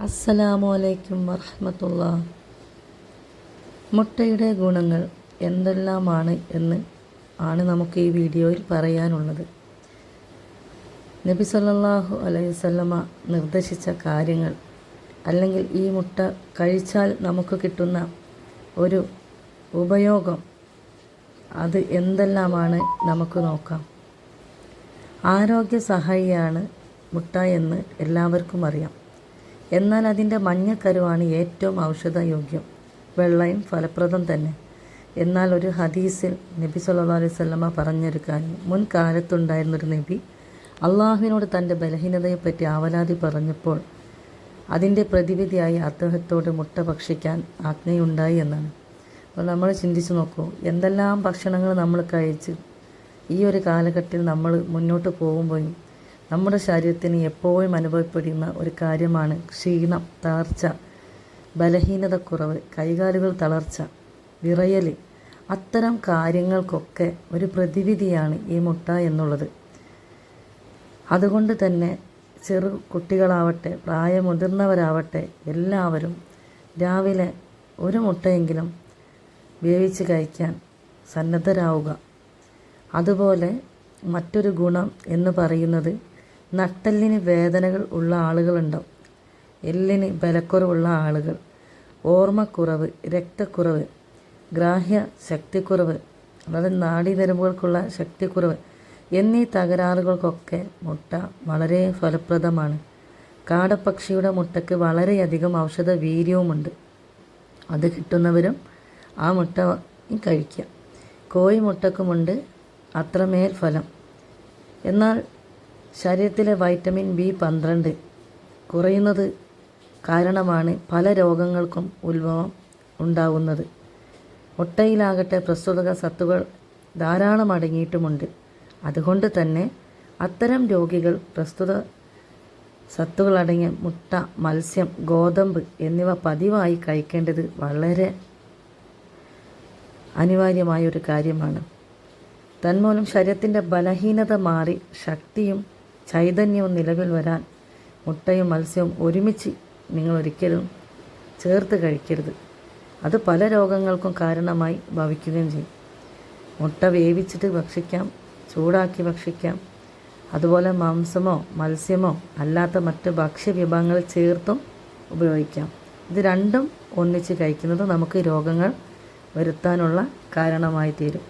അസ്സലാമു അലൈക്കും വറഹ്മത്തുള്ളാഹി. മുട്ടയുടെ ഗുണങ്ങൾ എന്തെല്ലാമാണ് എന്ന് നമുക്ക് ഈ വീഡിയോയിൽ പറയാനുള്ളത്. നബി സല്ലല്ലാഹു അലൈഹി വസല്ലമ നിർദ്ദേശിച്ച കാര്യങ്ങൾ, അല്ലെങ്കിൽ ഈ മുട്ട കഴിച്ചാൽ നമുക്ക് കിട്ടുന്ന ഒരു ഉപയോഗം, അത് എന്തെല്ലാമാണ് നമുക്ക് നോക്കാം. ആരോഗ്യ സഹായിയാണ് മുട്ട എന്ന് എല്ലാവർക്കും അറിയാം. എന്നാൽ അതിൻ്റെ മഞ്ഞക്കരുവാണ് ഏറ്റവും ഔഷധയോഗ്യം. വെള്ളയും ഫലപ്രദം തന്നെ. എന്നാൽ ഒരു ഹദീസിൽ നബി സല്ലല്ലാഹു അലൈഹി വസല്ലമ പറഞ്ഞൊരു കാര്യം, മുൻകാലത്തുണ്ടായിരുന്നൊരു നബി അള്ളാഹുവിനോട് തൻ്റെ ബലഹീനതയെപ്പറ്റി ആവലാതി പറഞ്ഞപ്പോൾ അതിൻ്റെ പ്രതിവിധിയായി അദ്ദേഹത്തോട് മുട്ട ഭക്ഷിക്കാൻ ആജ്ഞയുണ്ടായി എന്നാണ്. അപ്പോൾ നമ്മൾ ചിന്തിച്ച് നോക്കൂ, എന്തെല്ലാം ഭക്ഷണങ്ങൾ നമ്മൾ കഴിച്ച് ഈ ഒരു കാലഘട്ടത്തിൽ നമ്മൾ മുന്നോട്ട് പോകുമ്പോഴും നമ്മുടെ ശരീരത്തിന് എപ്പോഴും അനുഭവപ്പെടുന്ന ഒരു കാര്യമാണ് ക്ഷീണം, തളർച്ച, ബലഹീനതക്കുറവ്, കൈകാലുകൾ തളർച്ച, വിറയൽ. അത്തരം കാര്യങ്ങൾക്കൊക്കെ ഒരു പ്രതിവിധിയാണ് ഈ മുട്ട എന്നുള്ളത്. അതുകൊണ്ട് തന്നെ ചെറു കുട്ടികളാവട്ടെ, പ്രായമുതിർന്നവരാവട്ടെ, എല്ലാവരും രാവിലെ ഒരു മുട്ടയെങ്കിലും വേവിച്ച് കഴിക്കാൻ സന്നദ്ധരാവുക. അതുപോലെ മറ്റൊരു ഗുണം എന്ന് പറയുന്നത്, നട്ടെല്ലിന് വേദനകൾ ഉള്ള ആളുകളുണ്ടാവും, എല്ലിന് ബലക്കുറവുള്ള ആളുകൾ, ഓർമ്മക്കുറവ്, രക്തക്കുറവ്, ഗ്രാഹ്യ ശക്തിക്കുറവ്, അതായത് നാഡീനരമ്പുകൾക്കുള്ള ശക്തിക്കുറവ് എന്നീ തകരാറുകൾക്കൊക്കെ മുട്ട വളരെ ഫലപ്രദമാണ്. കാടപ്പക്ഷിയുടെ മുട്ടയ്ക്ക് വളരെയധികം ഔഷധ വീര്യവുമുണ്ട്. അത് കിട്ടുന്നവരും ആ മുട്ട കഴിക്കുക. കോഴിമുട്ടക്കുമുണ്ട് അത്രമേൽ ഫലം. എന്നാൽ ശരീരത്തിലെ വൈറ്റമിൻ B12 കുറയുന്നത് കാരണമാണ് പല രോഗങ്ങൾക്കും ഉത്ഭവം ഉണ്ടാകുന്നത്. മുട്ടയിലാകട്ടെ പ്രസ്തുത സത്തുകൾ ധാരാളം അടങ്ങിയിട്ടുമുണ്ട്. അതുകൊണ്ട് തന്നെ അത്തരം രോഗികൾ പ്രസ്തുത സത്തുകളടങ്ങിയ മുട്ട, മത്സ്യം, ഗോതമ്പ് എന്നിവ പതിവായി കഴിക്കേണ്ടത് വളരെ അനിവാര്യമായ ഒരു കാര്യമാണ്. തന്മൂലം ശരീരത്തിൻ്റെ ബലഹീനത മാറി ശക്തിയും ചൈതന്യവും നിലവിൽ വരാൻ മുട്ടയും മത്സ്യവും ഒരുമിച്ച് നിങ്ങൾ ഒരിക്കലും ചേർത്ത് കഴിക്കരുത്. അത് പല രോഗങ്ങൾക്കും കാരണമായി ഭവിക്കുകയും ചെയ്യും. മുട്ട വേവിച്ചിട്ട് ഭക്ഷിക്കാം, ചൂടാക്കി ഭക്ഷിക്കാം. അതുപോലെ മാംസമോ മത്സ്യമോ അല്ലാത്ത മറ്റ് ഭക്ഷ്യവിഭവങ്ങൾ ചേർത്തും ഉപയോഗിക്കാം. ഇത് രണ്ടും ഒന്നിച്ച് കഴിക്കുന്നത് നമുക്ക് രോഗങ്ങൾ വരുത്താനുള്ള കാരണമായി തീരും.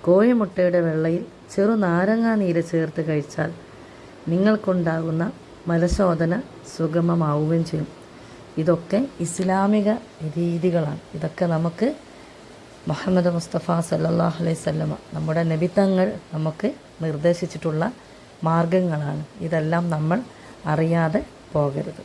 കോഴിമുട്ടയുടെ വെള്ളയിൽ ചെറുനാരങ്ങാ നീര് ചേർത്ത് കഴിച്ചാൽ നിങ്ങൾക്കുണ്ടാകുന്ന മലശോധന സുഗമമാവുകയും ചെയ്യും. ഇതൊക്കെ ഇസ്ലാമിക രീതികളാണ്. ഇതൊക്കെ നമുക്ക് മുഹമ്മദ് മുസ്തഫ സല്ലല്ലാഹു അലൈഹി വസല്ലമ, നമ്മുടെ നബിതങ്ങൾ നമുക്ക് നിർദ്ദേശിച്ചിട്ടുള്ള മാർഗങ്ങളാണ്. ഇതെല്ലാം നമ്മൾ അറിയാതെ പോകരുത്.